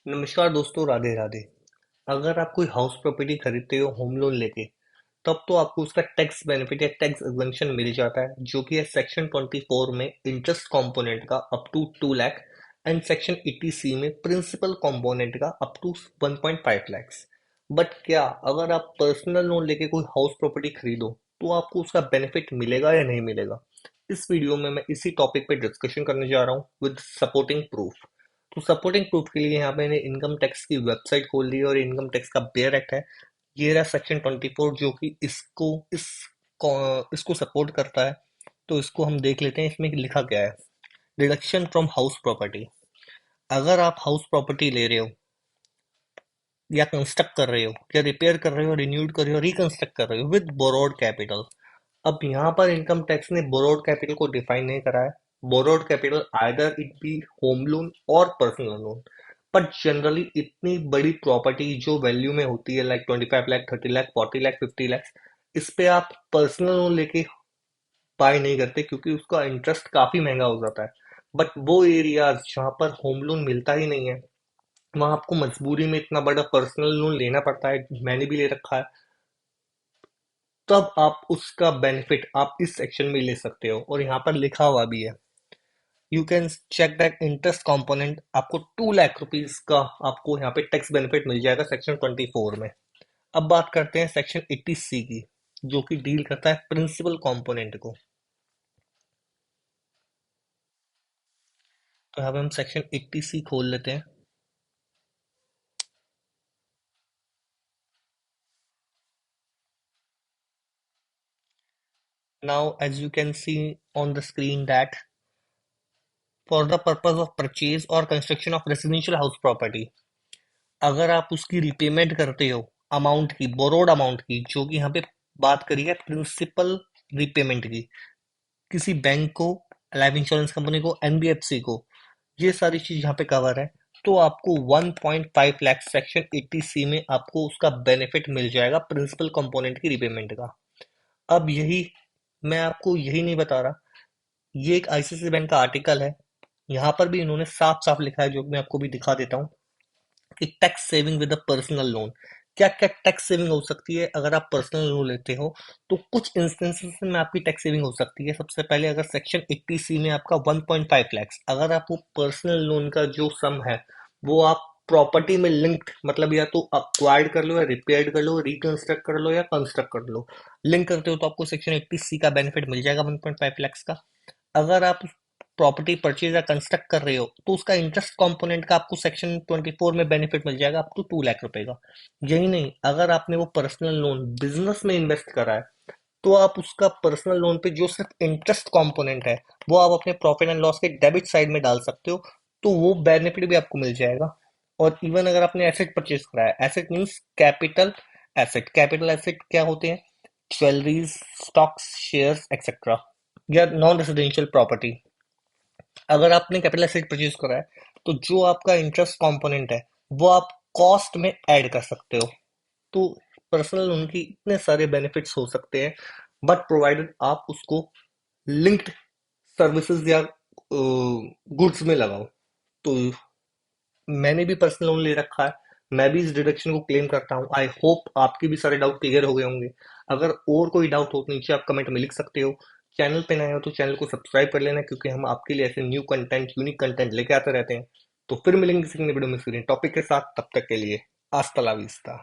नमस्कार दोस्तों, राधे राधे। अगर आप कोई हाउस प्रॉपर्टी खरीदते हो होम लोन लेके, तब तो आपको उसका टैक्स बेनिफिट या टैक्स एग्जम्पशन मिल जाता है, जो कि है सेक्शन 24 में इंटरेस्ट कंपोनेंट का up to 2 lakh and section 80C में प्रिंसिपल कंपोनेंट का अप टू 1.5 lakhs। बट क्या अगर आप पर्सनल लोन लेके कोई हाउस प्रॉपर्टी खरीदो तो आपको उसका बेनिफिट मिलेगा या नहीं मिलेगा? इस वीडियो में मैं इसी टॉपिक पे डिस्कशन करने जा रहा हूँ विद सपोर्टिंग प्रूफ। तो सपोर्टिंग प्रूफ के लिए यहाँ पे मैंने इनकम टैक्स की वेबसाइट खोल ली है और इनकम टैक्स का बेयर एक्ट है। ये रहा सेक्शन 24 जो कि इसको सपोर्ट करता है। तो इसको हम देख लेते हैं, इसमें लिखा क्या है। Deduction from house property. अगर आप हाउस प्रॉपर्टी ले रहे हो या कंस्ट्रक्ट कर रहे हो या रिपेयर कर रहे हो, रिन्यूड कर रहे हो, रिकंस्ट्रक्ट कर रहे हो विद बोरोड कैपिटल। अब यहाँ पर इनकम टैक्स ने बोरोड कैपिटल को डिफाइन नहीं करा है। Borrowed capital either it be home loan और पर्सनल लोन। बट जनरली इतनी बड़ी प्रॉपर्टी जो वैल्यू में होती है, लाइक 25 लाख, 30 लाख, 40 लाख, 50 लाख, इस पे आप पर्सनल लोन लेके बाय नहीं करते क्योंकि उसका इंटरेस्ट काफी महंगा हो जाता है। बट वो एरियाज जहाँ पर होम लोन मिलता ही नहीं है, वहां आपको मजबूरी में इतना बड़ा पर्सनल लोन लेना पड़ता है। मैंने भी ले रखा है। तब आप उसका बेनिफिट आप इस सेक्शन में ले सकते हो और यहाँ पर लिखा हुआ भी है। You can check that interest component आपको 2 लाख रुपीज का आपको यहाँ पे टैक्स बेनिफिट मिल जाएगा सेक्शन 24 में। अब बात करते हैं सेक्शन 80C की, जो कि डील करता है प्रिंसिपल कंपोनेंट को। तो यहाँ पे हम सेक्शन 80C खोल लेते हैं। Now, as you can see on the screen that for the purpose of purchase or construction of residential house property, अगर आप उसकी रिपेमेंट करते हो अमाउंट की, बोरोड अमाउंट की, जो कि यहाँ पे बात करी है प्रिंसिपल रिपेमेंट की, किसी बैंक को, लाइफ इंश्योरेंस कंपनी को, एनबीएफसी को, ये सारी चीज यहाँ पे कवर है। तो आपको 1.5 लाख सेक्शन 80C में आपको उसका बेनिफिट मिल जाएगा प्रिंसिपल कंपोनेंट की रिपेमेंट का। अब यही मैं आपको यही नहीं बता रहा, ये एक आईसीआईसीआई बैंक का आर्टिकल है। यहाँ पर भी इन्होंने साफ साफ लिखा है, जो मैं आपको भी दिखा देता हूँ, कि tax saving with a personal loan. क्या क्या टैक्स सेविंग हो सकती है अगर आप पर्सनल लोन लेते हो? तो कुछ इंस्टेंसेस में आपकी टैक्स सेविंग हो सकती है। सबसे पहले, अगर सेक्शन 80C में आपका 1.5 लैक्स, अगर आप वो पर्सनल लोन का जो सम है वो आप प्रॉपर्टी में लिंक्ड, मतलब या तो अक्वायर्ड कर लो या रिपेयर्ड कर लो, रिकंस्ट्रक्ट कर लो या कंस्ट्रक्ट कर लो, लिंक करते हो, तो आपको सेक्शन 80C का बेनिफिट मिल जाएगा 1.5 लैक्स का। अगर आप प्रॉपर्टी परचेज या कंस्ट्रक्ट कर रहे हो तो उसका इंटरेस्ट कंपोनेंट का आपको सेक्शन 24 में बेनिफिट मिल जाएगा अप टू 2 लाख रुपए का। यही नहीं, अगर आपने वो पर्सनल लोन बिजनेस में इन्वेस्ट करा है तो आप उसका पर्सनल लोन पे जो सिर्फ इंटरेस्ट कंपोनेंट है वो आप अपने प्रॉफिट एंड लॉस के डेबिट साइड में डाल सकते हो। तो वो बेनिफिट भी आपको मिल जाएगा। और इवन अगर आपने एसेट परचेज करा है, asset means capital asset. Capital asset क्या होते हैं? ज्वेलरीज, स्टॉक्स, शेयर्स एक्सेट्रा, या नॉन रेसिडेंशियल प्रॉपर्टी। अगर आपने कैपिटल एसेट परचेज करा है तो जो आपका इंटरेस्ट कंपोनेंट है वो आप कॉस्ट में ऐड कर सकते हो। तो पर्सनल लोन की इतने सारे बेनिफिट्स हो सकते हैं, बट प्रोवाइडेड आप उसको लिंक्ड सर्विसेज या गुड्स में लगाओ। तो मैंने भी पर्सनल लोन ले रखा है, मैं भी इस डिडक्शन को क्लेम करता हूँ। आई होप आपके भी सारे डाउट क्लियर हो गए होंगे। अगर और कोई डाउट हो तो नीचे आप कमेंट में लिख सकते हो। चैनल पे नए हो तो चैनल को सब्सक्राइब कर लेना, क्योंकि हम आपके लिए ऐसे न्यू कंटेंट, यूनिक कंटेंट लेके आते रहते हैं। तो फिर मिलेंगे किसी नई वीडियो में किसी टॉपिक के साथ। तब तक के लिए, आस्ता ला विस्ता।